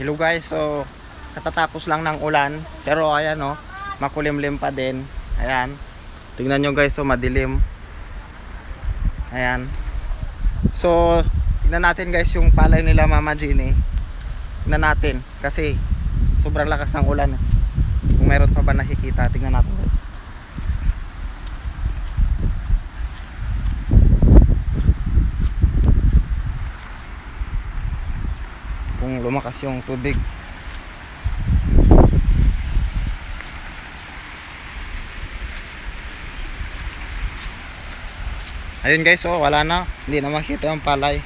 Hello guys, so katatapos lang ng ulan pero ayan oh, makulimlim pa din. Ayan. Tingnan nyo guys, so madilim. Ayan. So tingnan natin guys yung palay nila Mama Jeannie. Tingnan natin kasi sobrang lakas ng ulan. Kung meron pa ba nakikita, tingnan natin guys. Kung lumakas yung tubig. Ayun guys, oh, wala na. Hindi na makita yung palay.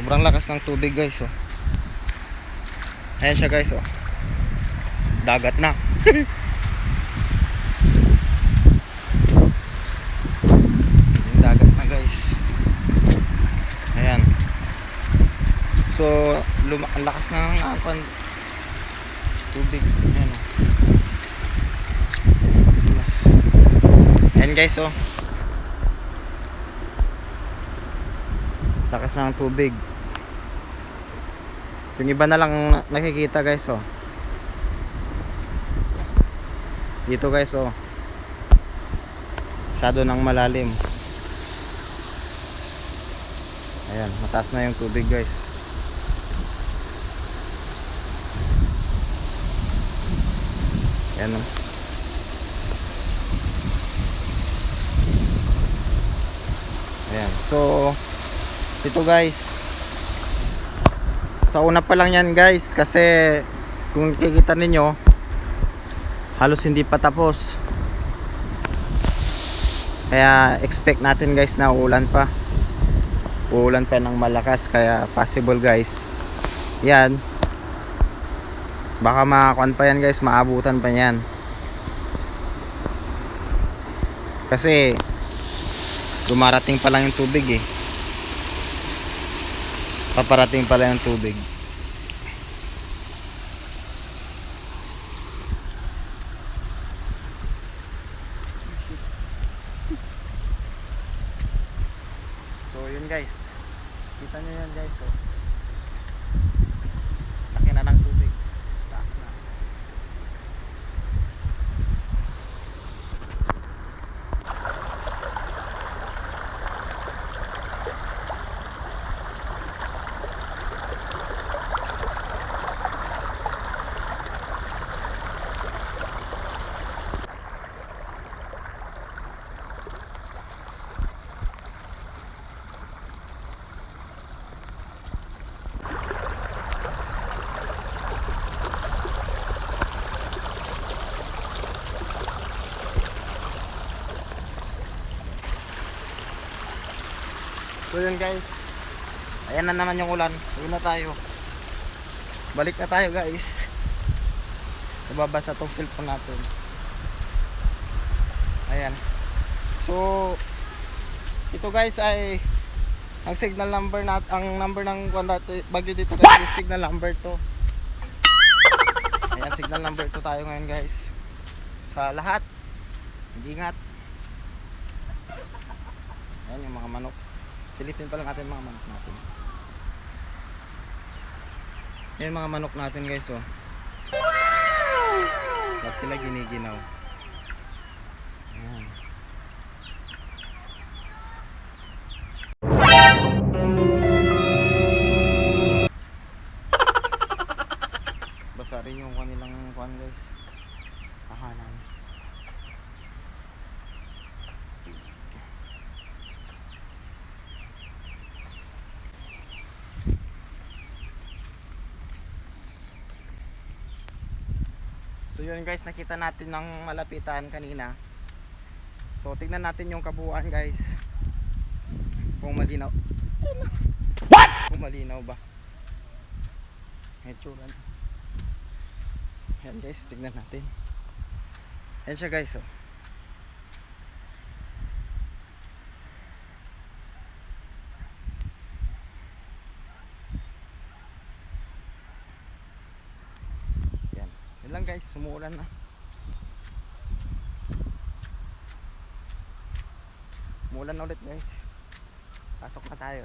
Sobrang lakas ng tubig guys, oh. Ayan siya guys, oh. Dagat na. Dagat na guys. Ayan. So, ang lakas ng tubig. Ayan, oh. Ayan guys, oh. Lakas ng tubig. Yung iba na lang nakikita guys, oh. Dito guys, oh. Masyado nang malalim. Ayan, mataas na yung tubig guys. Ayan, oh. Ayan. So ito guys, sa una pa lang yan guys, kasi kung nakikita ninyo halos hindi pa tapos, kaya expect natin guys na uulan pa ng malakas, kaya possible guys yan, baka makakuan pa yan guys, maabutan pa yan kasi dumarating pa lang yung tubig eh. Paparating pala yung tubig. So yun guys, kita nyo yan guys, oh. Laki na ng tubig. Laki na. So yun guys, ayan na naman yung ulan. Uwi na tayo. Balik na tayo guys. Nababasa tong cellphone natin. Ayan. So ito guys ay ang signal number ang number ng bagyo dito guys, yung signal number to. Ayan, signal number to tayo ngayon guys. Sa lahat. Ingat. Ayan yung mga manok. Silipin pa lang natin mga manok natin. Yan mga manok natin guys, oh. Ba't sila giniginaw? Ayan. Basa rin yung kanilang kuan guys. Tahanan. So yun guys, nakita natin ng malapitan kanina. So tignan natin yung kabuuan guys, kung malinaw. What? Kung malinaw ba itsura. Ayan guys, tignan natin. Ayan siya guys, oh. Yan lang guys, sumuulan na. Umuulan na ulit guys. Pasok na tayo.